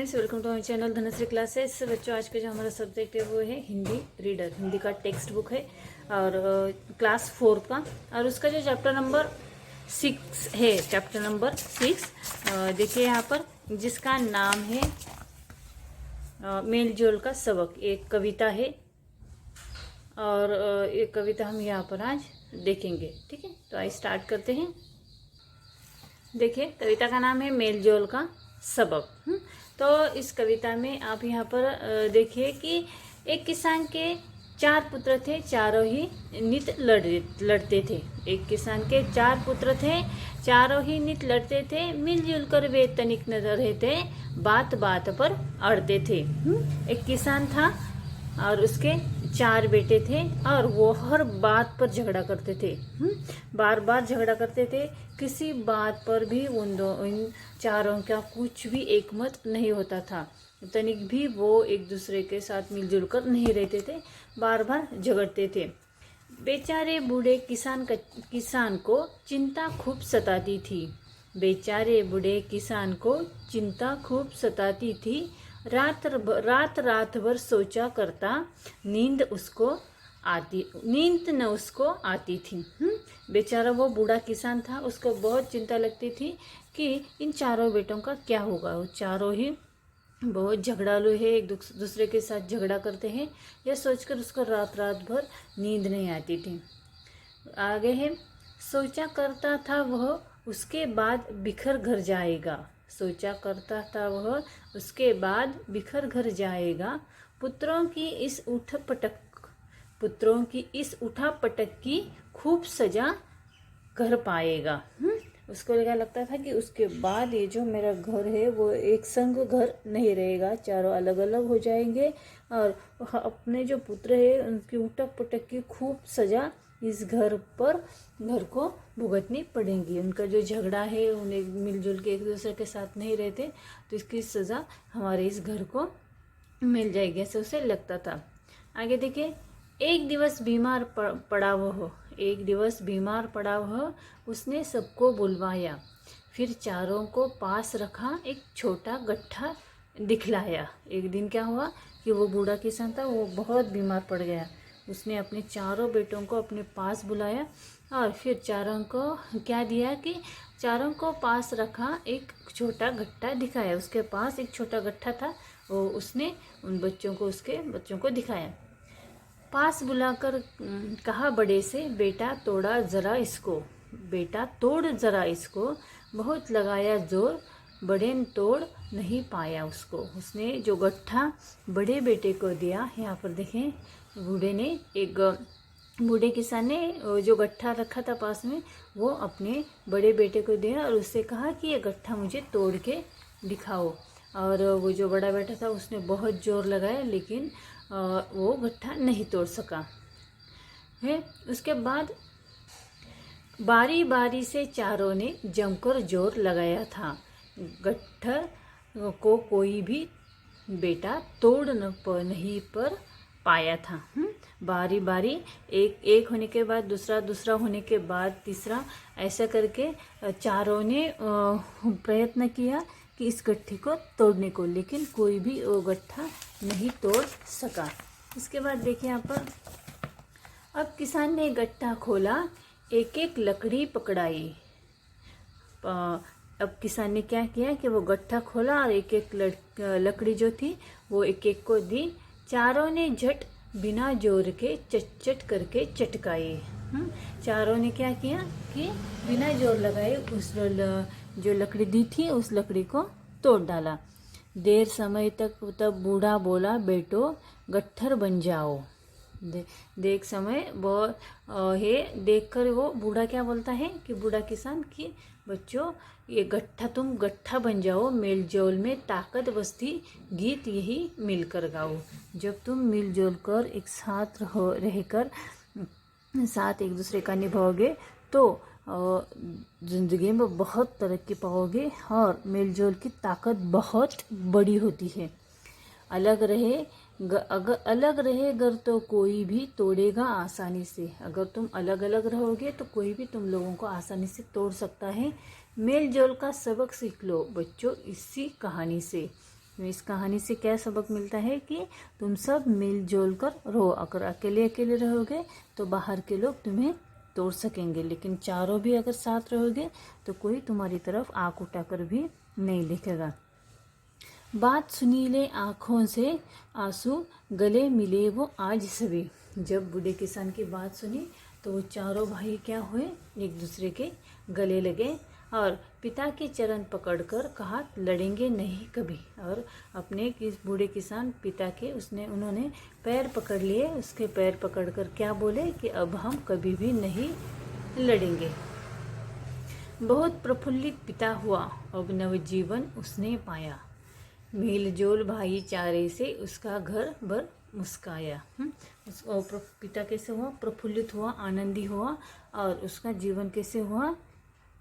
Friends, welcome to my channel Dhanashree classes. बच्चों, आज का जो हमारा सब्जेक्ट है वो है हिंदी रीडर। हिंदी का टेक्स्ट बुक है और क्लास 4 का, और उसका जो चैप्टर नंबर 6 है, चैप्टर नंबर 6 देखिए यहाँ पर, जिसका नाम है मेल जोल का सबक। एक कविता है और एक कविता हम यहाँ पर आज देखेंगे। ठीक है, तो आइए स्टार्ट करते हैं। देखिए, कविता का नाम है मेल जोल का सबक। तो इस कविता में आप यहाँ पर देखिए कि एक किसान के 4 पुत्र थे, चारों ही नित लड़ते थे। एक किसान के 4 पुत्र थे, चारों ही नित लड़ते थे। मिलजुल कर वे तनिक न रहते, बात बात पर अड़ते थे। एक किसान था और उसके 4 बेटे थे और वो हर बात पर झगड़ा करते थे। बार बार झगड़ा करते थे। किसी बात पर भी इन चारों का कुछ भी एक मत नहीं होता था। तनिक भी वो एक दूसरे के साथ मिलजुल कर नहीं रहते थे, बार बार झगड़ते थे। बेचारे बूढ़े किसान को चिंता खूब सताती थी। बेचारे बूढ़े किसान को चिंता खूब सताती थी। रात भर सोचा करता, नींद न उसको आती थी। बेचारा वो बूढ़ा किसान था, उसको बहुत चिंता लगती थी कि इन चारों बेटों का क्या होगा। वो चारों ही बहुत झगड़ालू है, एक दूसरे के साथ झगड़ा करते हैं। यह सोचकर उसको रात भर नींद नहीं आती थी। आगे है, सोचा करता था वह उसके बाद बिखर घर जाएगा। सोचा करता था वह उसके बाद बिखर घर जाएगा। पुत्रों की इस उठा पटक की खूब सजा घर पाएगा। उसको लगता था कि उसके बाद ये जो मेरा घर है वो एक संग घर नहीं रहेगा, चारों अलग अलग हो जाएंगे और अपने जो पुत्र है उनकी उठक पटक की खूब सजा इस घर को भुगतनी पड़ेंगी। उनका जो झगड़ा है, उन्हें मिलजुल के एक दूसरे के साथ नहीं रहते, तो इसकी सज़ा हमारे इस घर को मिल जाएगी, ऐसे उसे लगता था। आगे देखिए, एक दिवस बीमार पड़ा वह उसने सबको बुलवाया। फिर चारों को पास रखा, एक छोटा गट्ठा दिखलाया। एक दिन क्या हुआ कि वो बूढ़ा किसान था, वो बहुत बीमार पड़ गया। उसने अपने चारों बेटों को अपने पास बुलाया और फिर चारों को क्या दिया कि चारों को पास रखा, एक छोटा गट्ठा दिखाया। उसके पास एक छोटा गट्ठा था, वो उसने उन उसके बच्चों को दिखाया। पास बुलाकर कहा बड़े से, बेटा तोड़ जरा इसको। बहुत लगाया जोर, बड़े ने तोड़ नहीं पाया उसको। उसने जो गट्ठा बड़े बेटे को दिया, यहाँ पर देखें, बूढ़े किसान ने जो गट्ठा रखा था पास में, वो अपने बड़े बेटे को दिया और उससे कहा कि ये गट्ठा मुझे तोड़ के दिखाओ। और वो जो बड़ा बेटा था उसने बहुत जोर लगाया, लेकिन वो गट्ठा नहीं तोड़ सका है। उसके बाद बारी बारी से चारों ने जमकर जोर लगाया था। गट्ठा को कोई भी बेटा तोड़ नहीं पर पाया था। बारी बारी एक होने के बाद दूसरा होने के बाद तीसरा, ऐसा करके चारों ने प्रयत्न किया कि इस गट्ठे को तोड़ने को, लेकिन कोई भी वो गट्ठा नहीं तोड़ सका। इसके बाद देखिए यहाँ पर, अब किसान ने गट्ठा खोला, एक एक लकड़ी पकड़ाई। अब किसान ने क्या किया कि वो गट्ठा खोला और एक एक लकड़ी जो थी वो एक एक को दी। चारों ने झट बिना जोर के चट करके चटकाए। चारों ने क्या किया कि बिना जोर लगाए उस जो लकड़ी दी थी उस लकड़ी को तोड़ डाला। देर समय तक तब बूढ़ा बोला, बेटो गट्ठर बन जाओ। देख समय बहुत है, देखकर वो बूढ़ा क्या बोलता है कि बूढ़ा किसान कि बच्चों ये तुम गट्ठा बन जाओ। मेलजोल में ताकत बसती, गीत यही मिलकर गाओ। जब तुम मिलजुल कर एक साथ रहकर साथ एक दूसरे का निभाओगे तो ज़िंदगी में बहुत तरक्की पाओगे और मेलजोल की ताकत बहुत बड़ी होती है। अलग रहे अगर तो कोई भी तोड़ेगा आसानी से। अगर तुम अलग अलग रहोगे तो कोई भी तुम लोगों को आसानी से तोड़ सकता है। मेल जोल का सबक सीख लो बच्चों इसी कहानी से। इस कहानी से क्या सबक मिलता है कि तुम सब मिलजुल कर रहो। अगर अकेले अकेले रहोगे तो बाहर के लोग तुम्हें तोड़ सकेंगे, लेकिन चारों भी अगर साथ रहोगे तो कोई तुम्हारी तरफ आँख उठाकर भी नहीं देखेगा। बात सुनीले आँखों से आंसू गले मिले वो आज सभी। जब बूढ़े किसान की बात सुनी तो वो चारों भाई क्या हुए, एक दूसरे के गले लगे और पिता के चरण पकड़कर कहा लड़ेंगे नहीं कभी। और अपने बूढ़े किसान पिता के उन्होंने पैर पकड़ लिए। उसके पैर पकड़कर क्या बोले कि अब हम कभी भी नहीं लड़ेंगे। बहुत प्रफुल्लित पिता हुआ, अब नवजीवन उसने पाया। मेलजोल भाईचारे से उसका घर भर मुस्काया। पिता कैसे हुआ, प्रफुल्लित हुआ, आनंदी हुआ, और उसका जीवन कैसे हुआ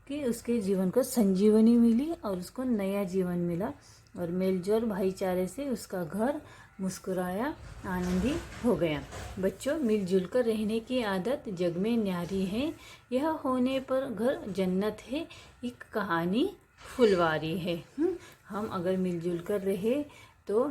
कि उसके जीवन को संजीवनी मिली और उसको नया जीवन मिला। और मेलजोल भाईचारे से उसका घर मुस्कुराया, आनंदी हो गया। बच्चों, मिलजुल कर रहने की आदत जग में न्यारी है। यह होने पर घर जन्नत है, एक कहानी फुलवारी है। हम अगर मिलजुल कर रहे तो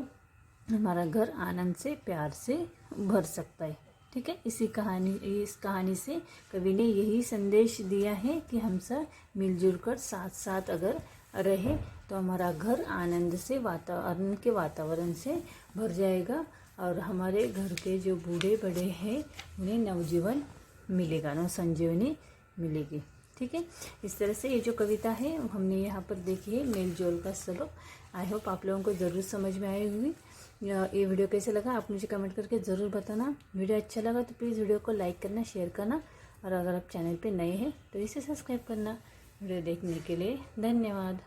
हमारा घर आनंद से, प्यार से भर सकता है। ठीक है, इस कहानी से कवि ने यही संदेश दिया है कि हम सब मिलजुल कर साथ साथ अगर रहे तो हमारा घर आनंद से, वातावरण से भर जाएगा और हमारे घर के जो बूढ़े बड़े हैं उन्हें नवजीवन मिलेगा, नव संजीवनी मिलेगी। ठीक है, इस तरह से ये जो कविता है हमने यहाँ पर देखी है, मेलजोल का सबक। आई होप आप लोगों को ज़रूर समझ में आई होगी। ये वीडियो कैसे लगा आप मुझे कमेंट करके ज़रूर बताना। वीडियो अच्छा लगा तो प्लीज़ वीडियो को लाइक करना, शेयर करना, और अगर आप चैनल पे नए हैं तो इसे सब्सक्राइब करना। वीडियो देखने के लिए धन्यवाद।